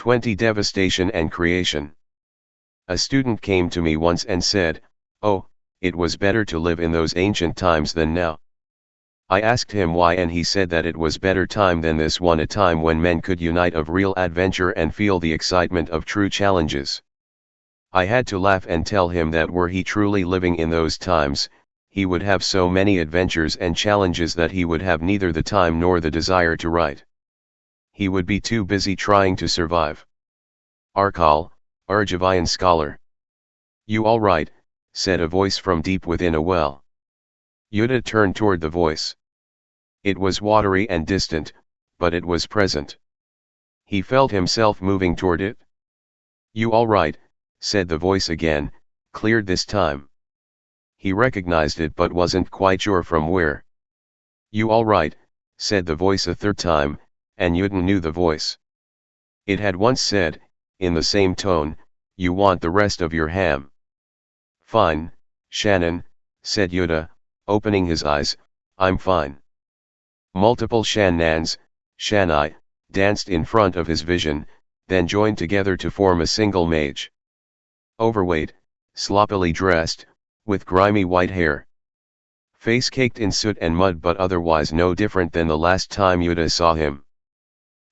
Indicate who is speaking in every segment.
Speaker 1: 20 Devastation and Creation. A student came to me once and said, "Oh, it was better to live in those ancient times than now." I asked him why, and he said that it was better time than this one, a time when men could unite of real adventure and feel the excitement of true challenges. I had to laugh and tell him that were he truly living in those times, he would have so many adventures and challenges that he would have neither the time nor the desire to write. He would be too busy trying to survive. Arkal, Arjavian scholar. "You all right?" said a voice from deep within a well. Jodah turned toward the voice. It was watery and distant, but it was present. He felt himself moving toward it. "You all right?" said the voice again, cleared this time. He recognized it but wasn't quite sure from where. "You all right?" said the voice a third time, and Jodah knew the voice. It had once said, in the same tone, "You want the rest of your ham?" "Fine, Shannon," said Jodah, opening his eyes, "I'm fine." Multiple Shannans, Shannai, danced in front of his vision, then joined together to form a single mage. Overweight, sloppily dressed, with grimy white hair. Face caked in soot and mud, but otherwise no different than the last time Jodah saw him.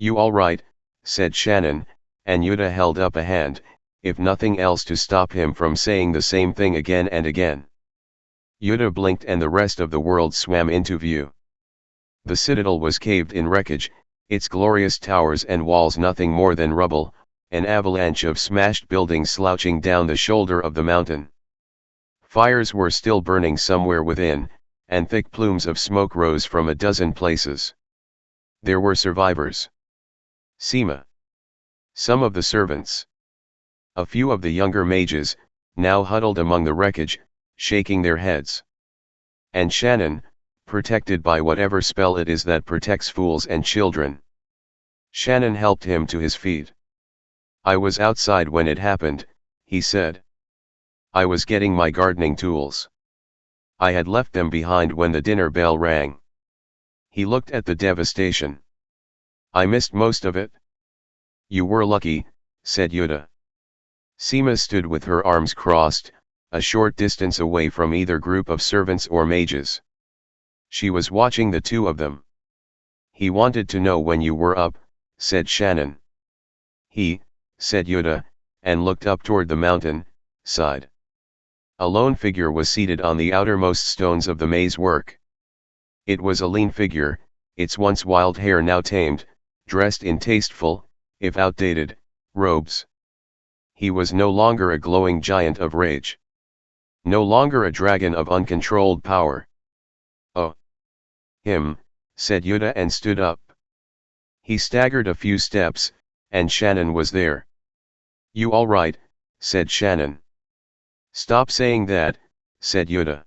Speaker 1: "You all right?" said Shannon, and Jodah held up a hand, if nothing else to stop him from saying the same thing again and again. Jodah blinked and the rest of the world swam into view. The citadel was caved in wreckage, its glorious towers and walls nothing more than rubble, an avalanche of smashed buildings slouching down the shoulder of the mountain. Fires were still burning somewhere within, and thick plumes of smoke rose from a dozen places. There were survivors. Seema. Some of the servants. A few of the younger mages, now huddled among the wreckage, shaking their heads. And Shannon, protected by whatever spell it is that protects fools and children. Shannon helped him to his feet. "I was outside when it happened," he said. "I was getting my gardening tools. I had left them behind when the dinner bell rang." He looked at the devastation. "I missed most of it." "You were lucky," said Jodah. Seema stood with her arms crossed, a short distance away from either group of servants or mages. She was watching the two of them. "He wanted to know when you were up," said Shannon. "He," said Jodah, and looked up toward the mountain, sighed. A lone figure was seated on the outermost stones of the maze work. It was a lean figure, its once wild hair now tamed, dressed in tasteful, if outdated, robes. He was no longer a glowing giant of rage. No longer a dragon of uncontrolled power. "Oh. Him," said Jodah and stood up. He staggered a few steps, and Shannon was there. "You all right?" said Shannon. "Stop saying that," said Jodah.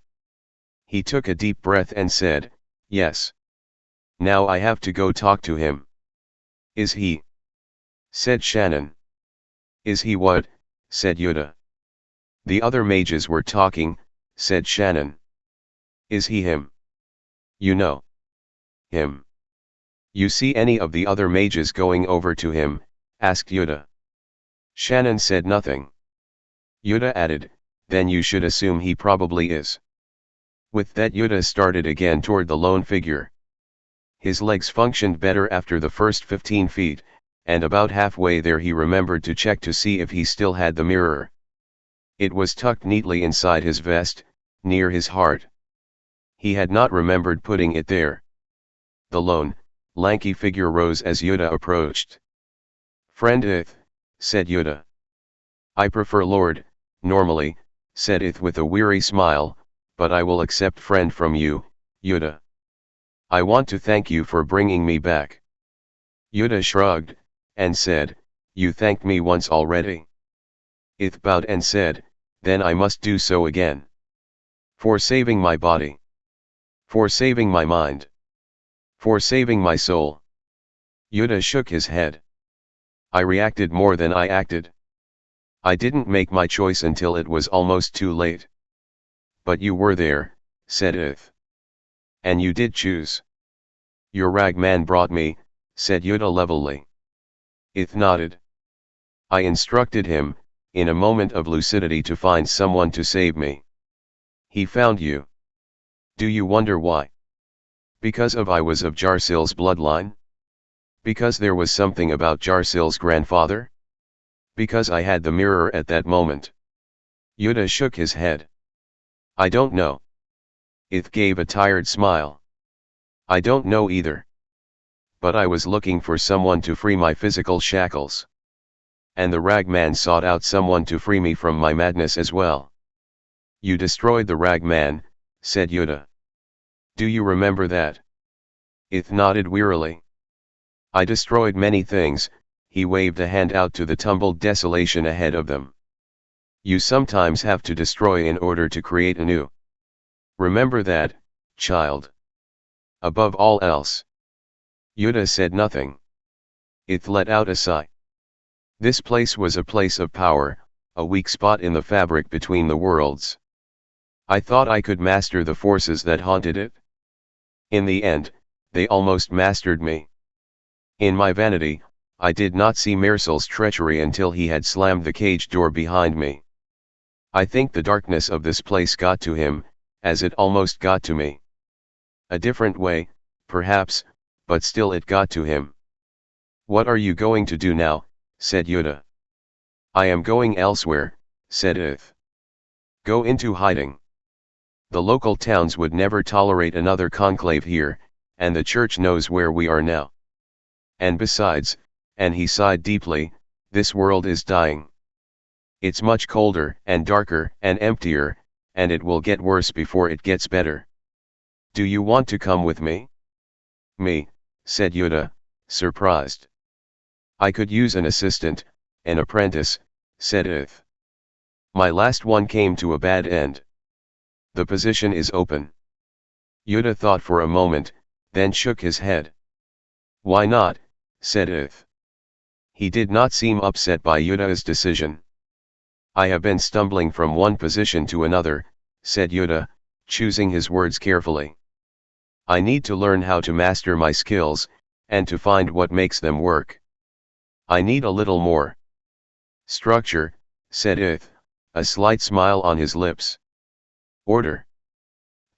Speaker 1: He took a deep breath and said, "Yes. Now I have to go talk to him." "Is he?" said Shannon. "Is he what?" said Jodah. "The other mages were talking," said Shannon. "Is he him? You know him? You see any of the other mages going over to him?" asked Jodah. Shannon said nothing. Jodah added, "Then you should assume he probably is." With that Jodah started again toward the lone figure. His legs functioned better after the first 15 feet, and about halfway there he remembered to check to see if he still had the mirror. It was tucked neatly inside his vest, near his heart. He had not remembered putting it there. The lone, lanky figure rose as Jodah approached. "Friend Ith," said Jodah. "I prefer Lord, normally," said Ith with a weary smile, "but I will accept friend from you, Jodah. I want to thank you for bringing me back." Jodah shrugged, and said, "You thanked me once already." Ith bowed and said, "Then I must do so again. For saving my body. For saving my mind. For saving my soul." Jodah shook his head. "I reacted more than I acted. I didn't make my choice until it was almost too late." "But you were there," said Ith. "And you did choose." "Your rag man brought me," said Jodah levelly. Ith nodded. I instructed him, in a moment of lucidity, to find someone to save me. He found you. Do you wonder why? Because I was of Jarsil's bloodline? Because there was something about Jarsil's grandfather? Because I had the mirror at that moment? Jodah shook his head. I don't know. Ith gave a tired smile. I don't know either. But I was looking for someone to free my physical shackles. And the ragman sought out someone to free me from my madness as well. You destroyed the ragman, said Jodah. Do you remember that? Ith nodded wearily. I destroyed many things, he waved a hand out to the tumbled desolation ahead of them. You sometimes have to destroy in order to create anew. Remember that, child. Above all else. Jodah said nothing. Ith let out a sigh. This place was a place of power, a weak spot in the fabric between the worlds. I thought I could master the forces that haunted it. In the end, they almost mastered me. In my vanity, I did not see Mersel's treachery until he had slammed the cage door behind me. I think the darkness of this place got to him, as it almost got to me. A different way, perhaps, but still it got to him. What are you going to do now? Said Jodah. I am going elsewhere, said Ith. Go into hiding. The local towns would never tolerate another conclave here, and the church knows where we are now. And besides, and he sighed deeply, this world is dying. It's much colder and darker and emptier, and it will get worse before it gets better. Do you want to come with me? Me, said Jodah, surprised. I could use an assistant, an apprentice, said Ith. My last one came to a bad end. The position is open. Jodah thought for a moment, then shook his head. Why not? Said Ith. He did not seem upset by Yodah's decision. I have been stumbling from one position to another, said Jodah, choosing his words carefully. I need to learn how to master my skills, and to find what makes them work. I need a little more structure, said Ith, a slight smile on his lips. Order.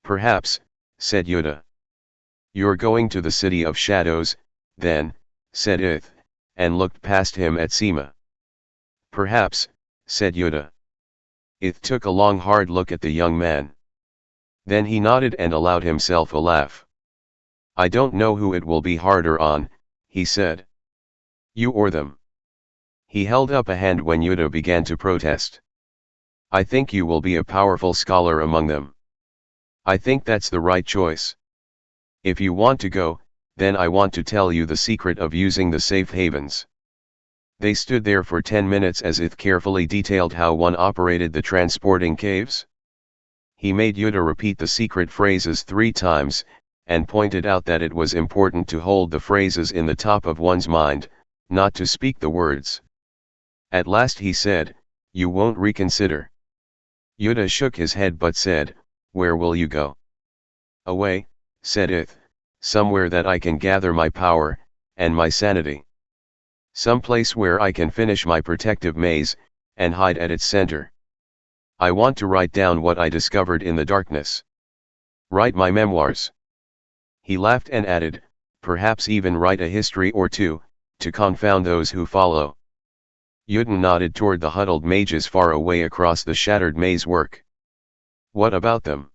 Speaker 1: Perhaps, said Jodah. You're going to the City of Shadows, then, said Ith, and looked past him at Seema. Perhaps, said Jodah. Ith took a long hard look at the young man. Then he nodded and allowed himself a laugh. I don't know who it will be harder on, he said. You or them. He held up a hand when Jodah began to protest. I think you will be a powerful scholar among them. I think that's the right choice. If you want to go, then I want to tell you the secret of using the safe havens. They stood there for 10 minutes as Ith carefully detailed how one operated the transporting caves. He made Jodah repeat the secret phrases 3 times, and pointed out that it was important to hold the phrases in the top of one's mind, not to speak the words. At last he said, You won't reconsider. Jodah shook his head but said, Where will you go? Away, said Ith, somewhere that I can gather my power, and my sanity. Some place where I can finish my protective maze, and hide at its center. I want to write down what I discovered in the darkness. Write my memoirs. He laughed and added, perhaps even write a history or two, to confound those who follow. Jodah nodded toward the huddled mages far away across the shattered maze work. What about them?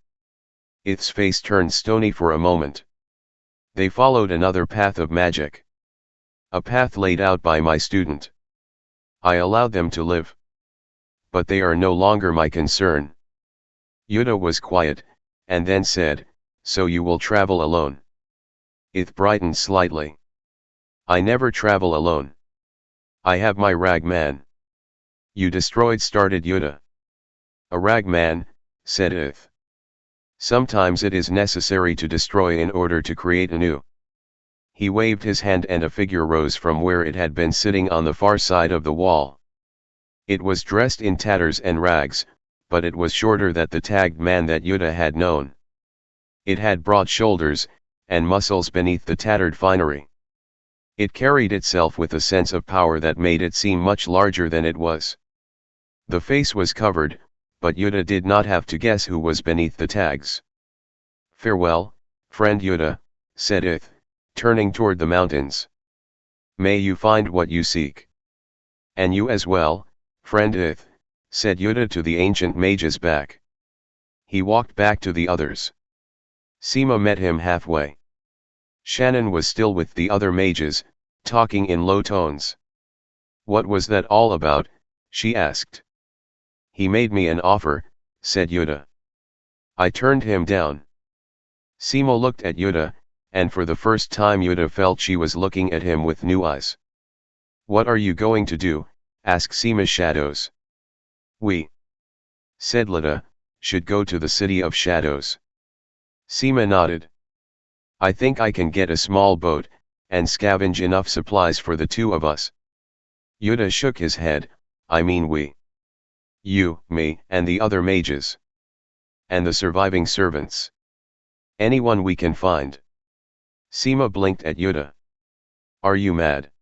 Speaker 1: Ith's face turned stony for a moment. They followed another path of magic. A path laid out by my student. I allowed them to live. But they are no longer my concern. Jodah was quiet, and then said, So you will travel alone. Ith brightened slightly. I never travel alone. I have my ragman. You destroyed, started Jodah. A ragman, said Ith. Sometimes it is necessary to destroy in order to create anew. He waved his hand and a figure rose from where it had been sitting on the far side of the wall. It was dressed in tatters and rags, but it was shorter than the tagged man that Jodah had known. It had broad shoulders, and muscles beneath the tattered finery. It carried itself with a sense of power that made it seem much larger than it was. The face was covered, but Jodah did not have to guess who was beneath the tags. "Farewell, friend Jodah," said it, turning toward the mountains. "May you find what you seek." "And you as well, friend Ith," said Jodah to the ancient mage's back. He walked back to the others. Seema met him halfway. Shannon was still with the other mages, talking in low tones. "What was that all about?" she asked. "He made me an offer," said Jodah. "I turned him down." Seema looked at Jodah, and for the first time Jodah felt she was looking at him with new eyes. "What are you going to do?" asked Seema's shadows. "We," said Jodah, "should go to the city of shadows." Seema nodded. "I think I can get a small boat, and scavenge enough supplies for the two of us." Jodah shook his head. "I mean we. You, me, and the other mages. And the surviving servants. Anyone we can find." Seema blinked at Jodah. "Are you mad?"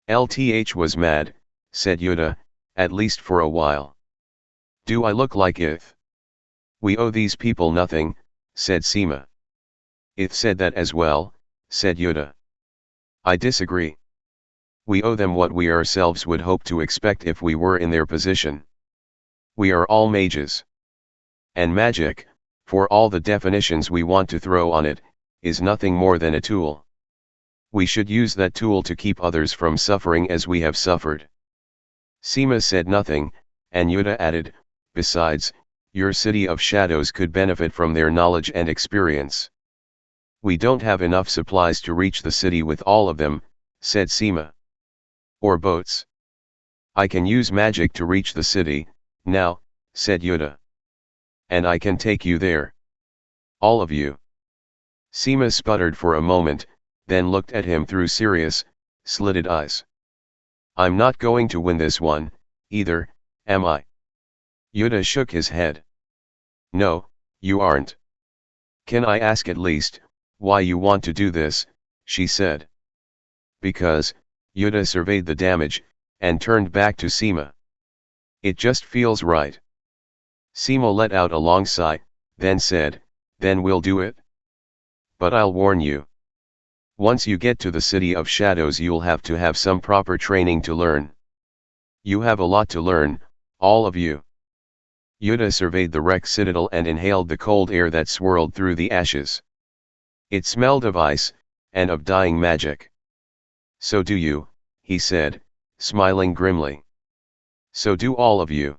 Speaker 1: "LTH was mad," said Jodah, "at least for a while." "Do I look like Ith?" "We owe these people nothing," said Seema. "Ith said that as well," said Jodah. "I disagree. We owe them what we ourselves would hope to expect if we were in their position. We are all mages. And magic, for all the definitions we want to throw on it, is nothing more than a tool. We should use that tool to keep others from suffering as we have suffered." Seema said nothing, and Jodah added, "Besides, your city of shadows could benefit from their knowledge and experience." "We don't have enough supplies to reach the city with all of them," said Seema. "Or boats." "I can use magic to reach the city, now," said Jodah. "And I can take you there. All of you." Seema sputtered for a moment, then looked at him through serious, slitted eyes. "I'm not going to win this one, either, am I?" Jodah shook his head. "No, you aren't." "Can I ask at least, why you want to do this?" she said. "Because," Jodah surveyed the damage, and turned back to Seema. "It just feels right." Seema let out a long sigh, then said, "Then we'll do it. But I'll warn you. Once you get to the city of shadows you'll have to have some proper training to learn. You have a lot to learn, all of you." Jodah surveyed the wreck citadel and inhaled the cold air that swirled through the ashes. It smelled of ice, and of dying magic. "So do you," he said, smiling grimly. "So do all of you."